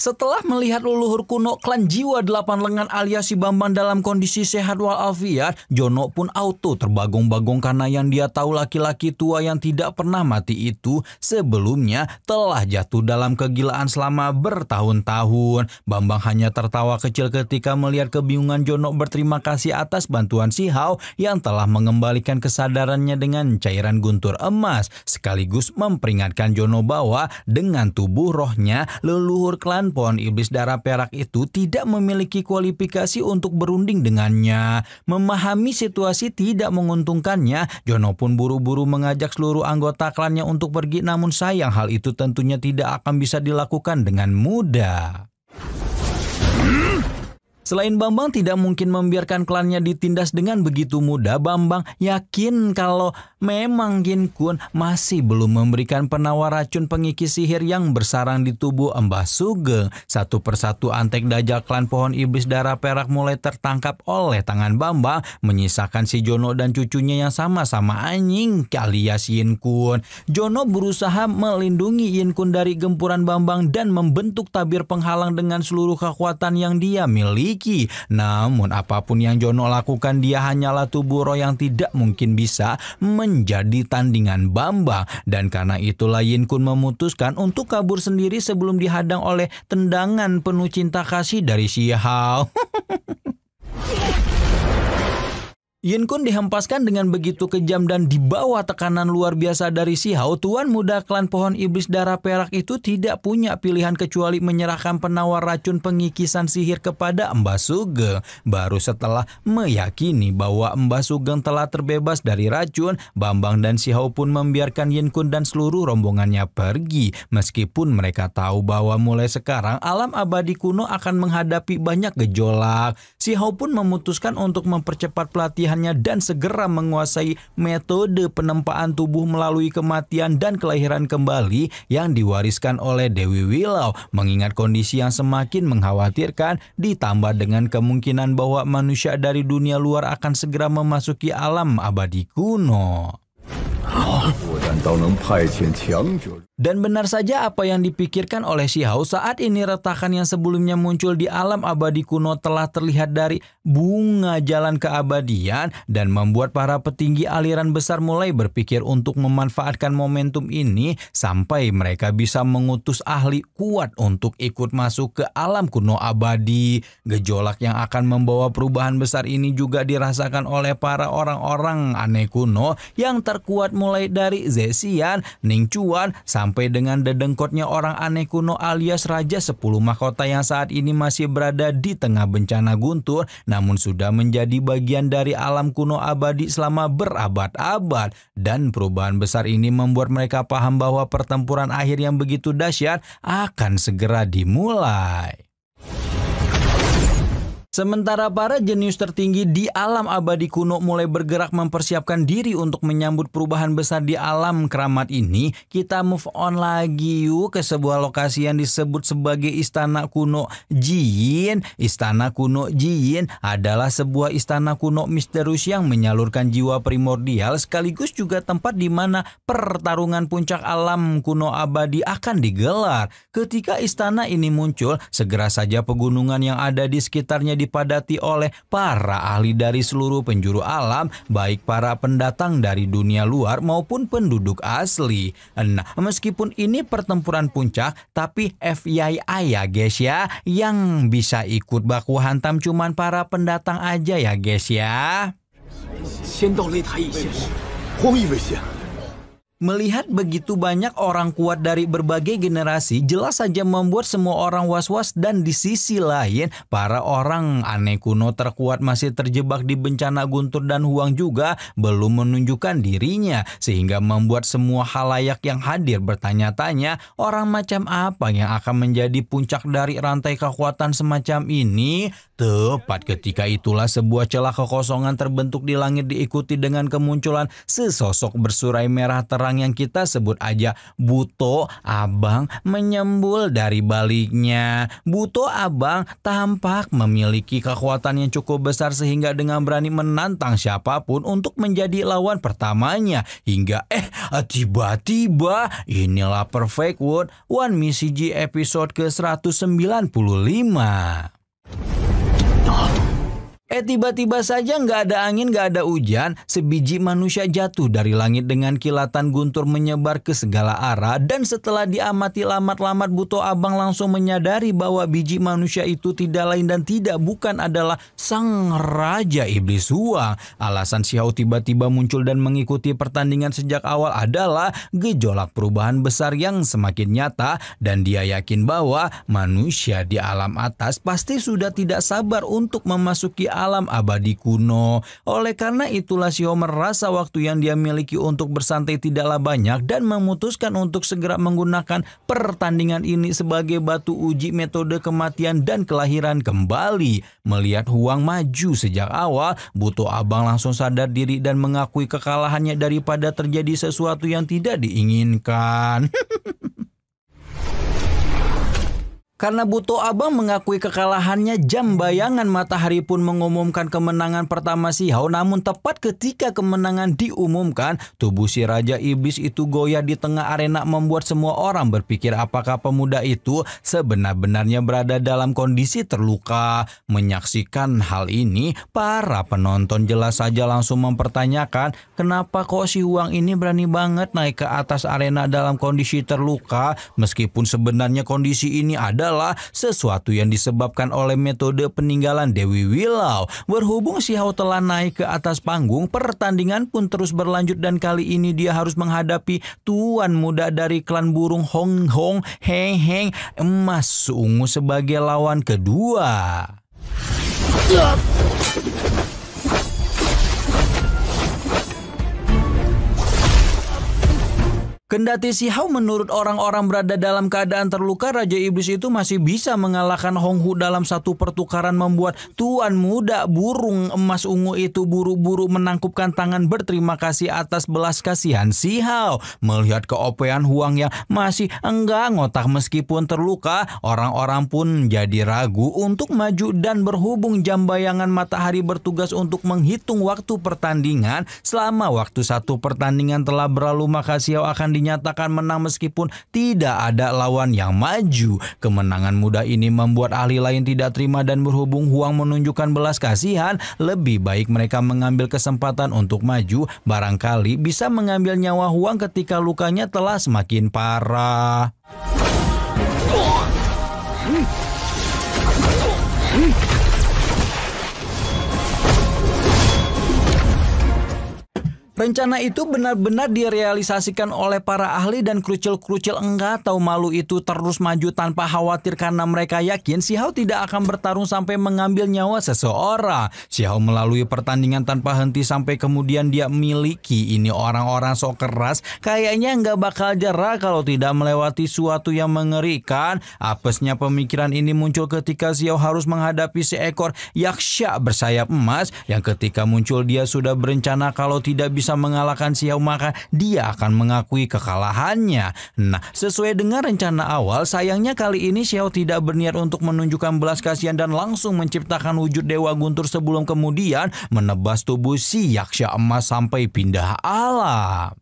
Setelah melihat leluhur kuno klan Jiwa Delapan Lengan alias si Bambang dalam kondisi sehat walafiat, Jono pun auto terbagong-bagong karena yang dia tahu laki-laki tua yang tidak pernah mati itu sebelumnya telah jatuh dalam kegilaan selama bertahun-tahun. Bambang hanya tertawa kecil ketika melihat kebingungan Jono berterima kasih atas bantuan si Hao yang telah mengembalikan kesadarannya dengan cairan guntur emas, sekaligus memperingatkan Jono bahwa dengan tubuh rohnya, leluhur klan Pohon Iblis Darah Perak itu tidak memiliki kualifikasi untuk berunding dengannya. Memahami situasi tidak menguntungkannya, Jono pun buru-buru mengajak seluruh anggota klannya untuk pergi, namun sayang hal itu tentunya tidak akan bisa dilakukan dengan mudah. Selain Bambang tidak mungkin membiarkan klannya ditindas dengan begitu mudah, Bambang yakin kalau memang Yin Kun masih belum memberikan penawar racun pengikis sihir yang bersarang di tubuh Mbah Sugeng. Satu persatu antek dajal klan Pohon Iblis Darah Perak mulai tertangkap oleh tangan Bambang, menyisakan si Jono dan cucunya yang sama-sama anjing alias Yin Kun. Jono berusaha melindungi Yin Kun dari gempuran Bambang dan membentuk tabir penghalang dengan seluruh kekuatan yang dia miliki. Namun apapun yang Jono lakukan, dia hanyalah tubuh roh yang tidak mungkin bisa menjadi tandingan Bambang. Dan karena itulah Yin Kun memutuskan untuk kabur sendiri sebelum dihadang oleh tendangan penuh cinta kasih dari si Hao. Yin Kun dihempaskan dengan begitu kejam dan di bawah tekanan luar biasa dari si Hao, tuan muda klan Pohon Iblis Darah Perak itu tidak punya pilihan kecuali menyerahkan penawar racun pengikisan sihir kepada Mbah Sugeng. Baru setelah meyakini bahwa Mbah Sugeng telah terbebas dari racun, Bambang dan si Hao pun membiarkan Yin Kun dan seluruh rombongannya pergi. Meskipun mereka tahu bahwa mulai sekarang alam abadi kuno akan menghadapi banyak gejolak, si Hao pun memutuskan untuk mempercepat pelatihan dan segera menguasai metode penempaan tubuh melalui kematian dan kelahiran kembali yang diwariskan oleh Dewi Willow. Mengingat kondisi yang semakin mengkhawatirkan, ditambah dengan kemungkinan bahwa manusia dari dunia luar akan segera memasuki alam abadi kuno. Dan benar saja apa yang dipikirkan oleh si Hao. Saat ini retakan yang sebelumnya muncul di alam abadi kuno telah terlihat dari bunga jalan keabadian dan membuat para petinggi aliran besar mulai berpikir untuk memanfaatkan momentum ini sampai mereka bisa mengutus ahli kuat untuk ikut masuk ke alam kuno abadi. Gejolak yang akan membawa perubahan besar ini juga dirasakan oleh para orang-orang aneh kuno yang terkuat mulai dari Zesian, Ning Chuan, sampai dengan dedengkotnya orang aneh kuno alias Raja 10 Mahkota yang saat ini masih berada di tengah bencana guntur, namun sudah menjadi bagian dari alam kuno abadi selama berabad-abad. Dan perubahan besar ini membuat mereka paham bahwa pertempuran akhir yang begitu dahsyat akan segera dimulai. Sementara para jenius tertinggi di alam abadi kuno mulai bergerak mempersiapkan diri untuk menyambut perubahan besar di alam keramat ini, kita move on lagi yuk ke sebuah lokasi yang disebut sebagai Istana Kuno Jin. Istana Kuno Jin adalah sebuah istana kuno misterius yang menyalurkan jiwa primordial, sekaligus juga tempat di mana pertarungan puncak alam kuno abadi akan digelar. Ketika istana ini muncul, segera saja pegunungan yang ada di sekitarnya dipadati oleh para ahli dari seluruh penjuru alam, baik para pendatang dari dunia luar maupun penduduk asli. Nah, meskipun ini pertempuran puncak, tapi FYI ya guys ya, yang bisa ikut baku hantam cuman para pendatang aja ya guys ya. Melihat begitu banyak orang kuat dari berbagai generasi, jelas saja membuat semua orang was-was, dan di sisi lain, para orang aneh kuno terkuat masih terjebak di bencana guntur dan Huang juga belum menunjukkan dirinya, sehingga membuat semua khalayak yang hadir bertanya-tanya, orang macam apa yang akan menjadi puncak dari rantai kekuatan semacam ini? Tepat ketika itulah sebuah celah kekosongan terbentuk di langit diikuti dengan kemunculan sesosok bersurai merah terang orang yang kita sebut aja Buto Abang menyembul dari baliknya. Buto Abang tampak memiliki kekuatan yang cukup besar sehingga dengan berani menantang siapapun untuk menjadi lawan pertamanya. Hingga tiba-tiba inilah Perfect World One Missy episode ke-195. Tiba-tiba saja nggak ada angin, nggak ada hujan, sebiji manusia jatuh dari langit dengan kilatan guntur menyebar ke segala arah. Dan setelah diamati lamat-lamat, Buto Abang langsung menyadari bahwa biji manusia itu tidak lain dan tidak bukan adalah sang Raja Iblis Huang. Alasan Xiao tiba-tiba muncul dan mengikuti pertandingan sejak awal adalah gejolak perubahan besar yang semakin nyata, dan dia yakin bahwa manusia di alam atas pasti sudah tidak sabar untuk memasuki alam abadi kuno. Oleh karena itulah Xiao merasa waktu yang dia miliki untuk bersantai tidaklah banyak dan memutuskan untuk segera menggunakan pertandingan ini sebagai batu uji metode kematian dan kelahiran kembali. Melihat Huang maju sejak awal, Buto Abang langsung sadar diri dan mengakui kekalahannya daripada terjadi sesuatu yang tidak diinginkan. Karena Buto Abang mengakui kekalahannya, jam bayangan matahari pun mengumumkan kemenangan pertama Xiao. Namun tepat ketika kemenangan diumumkan, tubuh si Raja Iblis itu goyah di tengah arena, membuat semua orang berpikir apakah pemuda itu sebenar-benarnya berada dalam kondisi terluka. Menyaksikan hal ini, para penonton jelas saja langsung mempertanyakan kenapa kok si Huang ini berani banget naik ke atas arena dalam kondisi terluka, meskipun sebenarnya kondisi ini adalah sesuatu yang disebabkan oleh metode peninggalan Dewi Willow. Berhubung Xiao telah naik ke atas panggung, pertandingan pun terus berlanjut dan kali ini dia harus menghadapi tuan muda dari klan burung Hong Hong Heng Heng Emas Ungu sebagai lawan kedua. Kendati Xiao menurut orang-orang berada dalam keadaan terluka, Raja Iblis itu masih bisa mengalahkan Hong Hu dalam satu pertukaran, membuat tuan muda burung emas ungu itu buru-buru menangkupkan tangan berterima kasih atas belas kasihan Xiao. Melihat keopean Huang yang masih enggak ngotak meskipun terluka, orang-orang pun jadi ragu untuk maju, dan berhubung jam bayangan matahari bertugas untuk menghitung waktu pertandingan. Selama waktu satu pertandingan telah berlalu, maka Xiao akan dinyatakan menang meskipun tidak ada lawan yang maju. Kemenangan muda ini membuat ahli lain tidak terima, dan berhubung Huang menunjukkan belas kasihan, lebih baik mereka mengambil kesempatan untuk maju. Barangkali bisa mengambil nyawa Huang ketika lukanya telah semakin parah. Rencana itu benar-benar direalisasikan oleh para ahli, dan krucil-krucil enggak tahu malu itu terus maju tanpa khawatir karena mereka yakin Xiao tidak akan bertarung sampai mengambil nyawa seseorang. Xiao melalui pertandingan tanpa henti sampai kemudian dia miliki ini orang-orang sok keras, kayaknya nggak bakal jerah kalau tidak melewati suatu yang mengerikan. Apesnya pemikiran ini muncul ketika Xiao harus menghadapi seekor yaksha bersayap emas yang ketika muncul dia sudah berencana kalau tidak bisa mengalahkan Xiao maka dia akan mengakui kekalahannya. Nah, sesuai dengan rencana awal, sayangnya kali ini Xiao tidak berniat untuk menunjukkan belas kasihan dan langsung menciptakan wujud Dewa Guntur sebelum kemudian menebas tubuh si yaksha emas sampai pindah alam.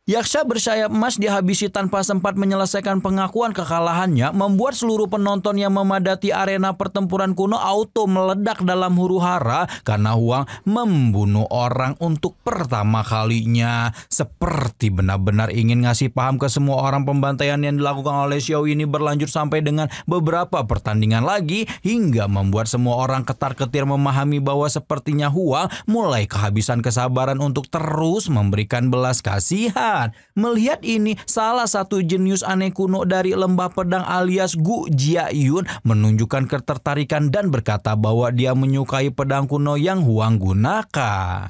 Yaksha bersayap emas dihabisi tanpa sempat menyelesaikan pengakuan kekalahannya, membuat seluruh penonton yang memadati arena pertempuran kuno auto meledak dalam huru-hara karena Huang membunuh orang untuk pertama kalinya. Seperti benar-benar ingin ngasih paham ke semua orang, pembantaian yang dilakukan oleh Xiao ini berlanjut sampai dengan beberapa pertandingan lagi, hingga membuat semua orang ketar-ketir memahami bahwa sepertinya Huang mulai kehabisan kesabaran untuk terus memberikan belas kasihan. Melihat ini, salah satu jenius aneh kuno dari lembah pedang alias Gu Jiayun menunjukkan ketertarikan dan berkata bahwa dia menyukai pedang kuno yang Huang gunakan.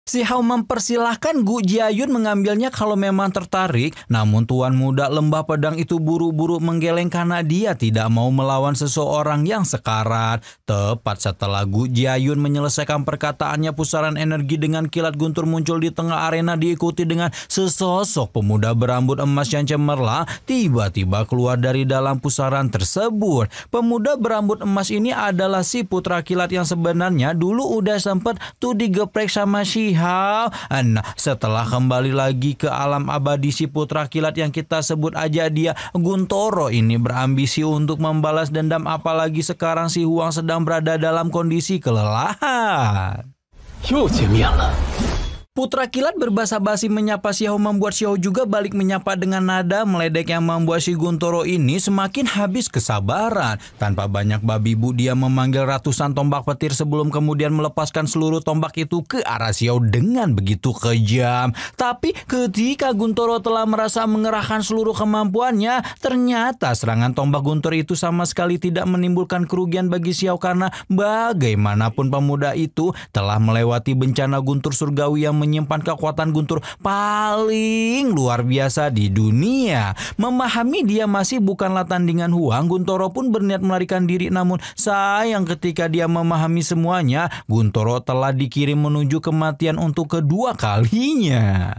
Si Hao mempersilahkan Gu Jiayun mengambilnya kalau memang tertarik, namun tuan muda lembah pedang itu buru-buru menggeleng karena dia tidak mau melawan seseorang yang sekarat. Tepat setelah Gu Jiayun menyelesaikan perkataannya, pusaran energi dengan kilat guntur muncul di tengah arena diikuti dengan sesosok pemuda berambut emas yang cemerlang tiba-tiba keluar dari dalam pusaran tersebut. Pemuda berambut emas ini adalah si putra kilat yang sebenarnya dulu udah sempet tuh digeprek sama si Hao. Nah, setelah kembali lagi ke alam abadi, si putra kilat yang kita sebut aja dia Guntoro ini berambisi untuk membalas dendam, apalagi sekarang si Huang sedang berada dalam kondisi kelelahan. Putra kilat berbasa-basi menyapa si Hao membuat si Hao juga balik menyapa dengan nada meledek yang membuat si Guntoro ini semakin habis kesabaran. Tanpa banyak babi bu, dia memanggil ratusan tombak petir sebelum kemudian melepaskan seluruh tombak itu ke arah si Hao dengan begitu kejam. Tapi ketika Guntoro telah merasa mengerahkan seluruh kemampuannya, ternyata serangan tombak guntur itu sama sekali tidak menimbulkan kerugian bagi si Hao karena bagaimanapun pemuda itu telah melewati bencana guntur surgawi yang menyimpan kekuatan guntur paling luar biasa di dunia. Memahami dia masih bukanlah tandingan Huang, Guntoro pun berniat melarikan diri, namun sayang ketika dia memahami semuanya, Guntoro telah dikirim menuju kematian untuk kedua kalinya.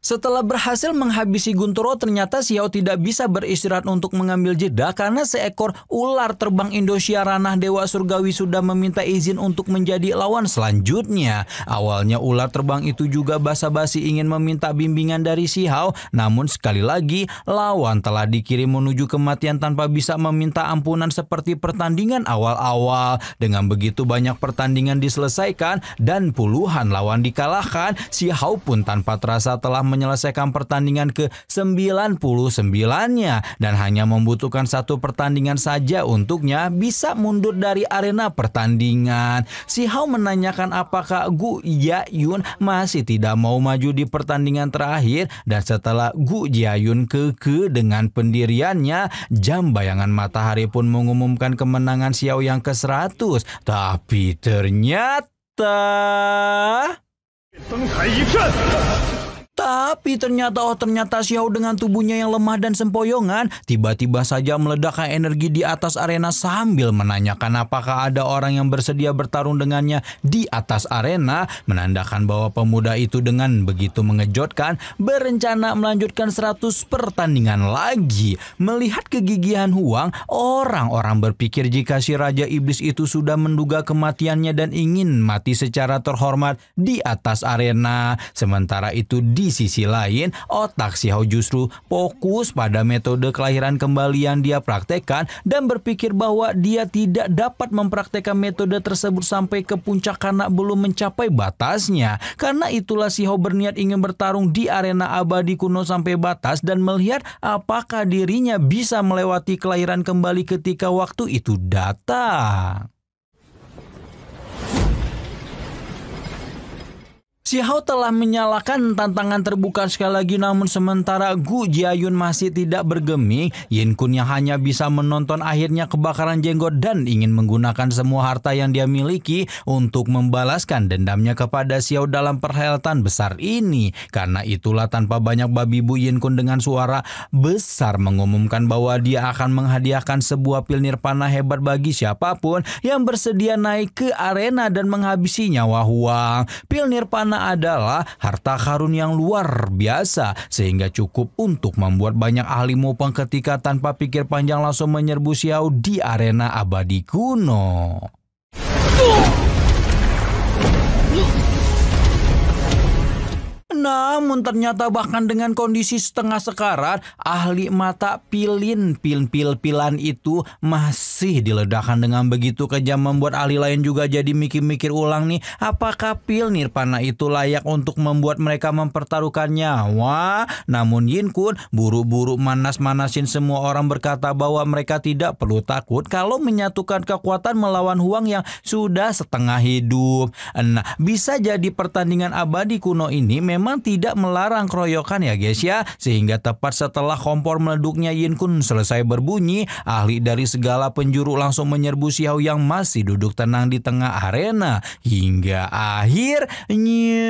Setelah berhasil menghabisi Guntoro, ternyata si Hao tidak bisa beristirahat untuk mengambil jeda karena seekor ular terbang Indonesia ranah Dewa Surgawi sudah meminta izin untuk menjadi lawan selanjutnya. Awalnya ular terbang itu juga basa-basi ingin meminta bimbingan dari si Hao, namun sekali lagi lawan telah dikirim menuju kematian tanpa bisa meminta ampunan seperti pertandingan awal-awal. Dengan begitu banyak pertandingan diselesaikan dan puluhan lawan dikalahkan, si Hao pun tanpa terasa telah menyelesaikan pertandingan ke-99-nya dan hanya membutuhkan satu pertandingan saja untuknya bisa mundur dari arena pertandingan. Si Hao menanyakan apakah Gu Jiayun masih tidak mau maju di pertandingan terakhir, dan setelah Gu Jiayun kekeh dengan pendiriannya, jam bayangan matahari pun mengumumkan kemenangan si Hao yang ke-100. Tapi ternyata si Hao dengan tubuhnya yang lemah dan sempoyongan tiba-tiba saja meledakkan energi di atas arena sambil menanyakan apakah ada orang yang bersedia bertarung dengannya di atas arena, menandakan bahwa pemuda itu dengan begitu mengejutkan berencana melanjutkan 100 pertandingan lagi. Melihat kegigihan Huang, orang-orang berpikir jika si Raja Iblis itu sudah menduga kematiannya dan ingin mati secara terhormat di atas arena. Sementara itu di sisi lain, otak si Hao justru fokus pada metode kelahiran kembali yang dia praktekkan dan berpikir bahwa dia tidak dapat mempraktekkan metode tersebut sampai ke puncak karena belum mencapai batasnya. Karena itulah si Hao berniat ingin bertarung di arena abadi kuno sampai batas dan melihat apakah dirinya bisa melewati kelahiran kembali ketika waktu itu datang. Si Hao telah menyalakan tantangan terbuka sekali lagi, namun sementara Gu Jiayun masih tidak bergeming, Yin Kun yang hanya bisa menonton akhirnya kebakaran jenggot dan ingin menggunakan semua harta yang dia miliki untuk membalaskan dendamnya kepada si Hao dalam perhelatan besar ini. Karena itulah tanpa banyak babi bu, Yin Kun dengan suara besar mengumumkan bahwa dia akan menghadiahkan sebuah pil nirpana hebat bagi siapapun yang bersedia naik ke arena dan menghabisi nyawa Huang. Pil nirpana adalah harta karun yang luar biasa sehingga cukup untuk membuat banyak ahli mupeng ketika tanpa pikir panjang langsung menyerbu si Hao di arena abadi kuno. Namun ternyata bahkan dengan kondisi setengah sekarat, ahli mata pilan itu masih diledakkan dengan begitu kejam, membuat ahli lain juga jadi mikir-mikir ulang nih, apakah pil nirpana itu layak untuk membuat mereka mempertaruhkan nyawa. Namun Yin Kun buru-buru manas-manasin semua orang, berkata bahwa mereka tidak perlu takut kalau menyatukan kekuatan melawan Huang yang sudah setengah hidup. Nah, bisa jadi pertandingan abadi kuno ini memang memang tidak melarang keroyokan ya guys ya. Sehingga tepat setelah kompor meleduknya Yin Kun selesai berbunyi, ahli dari segala penjuru langsung menyerbu Xiao yang masih duduk tenang di tengah arena. Hingga akhirnya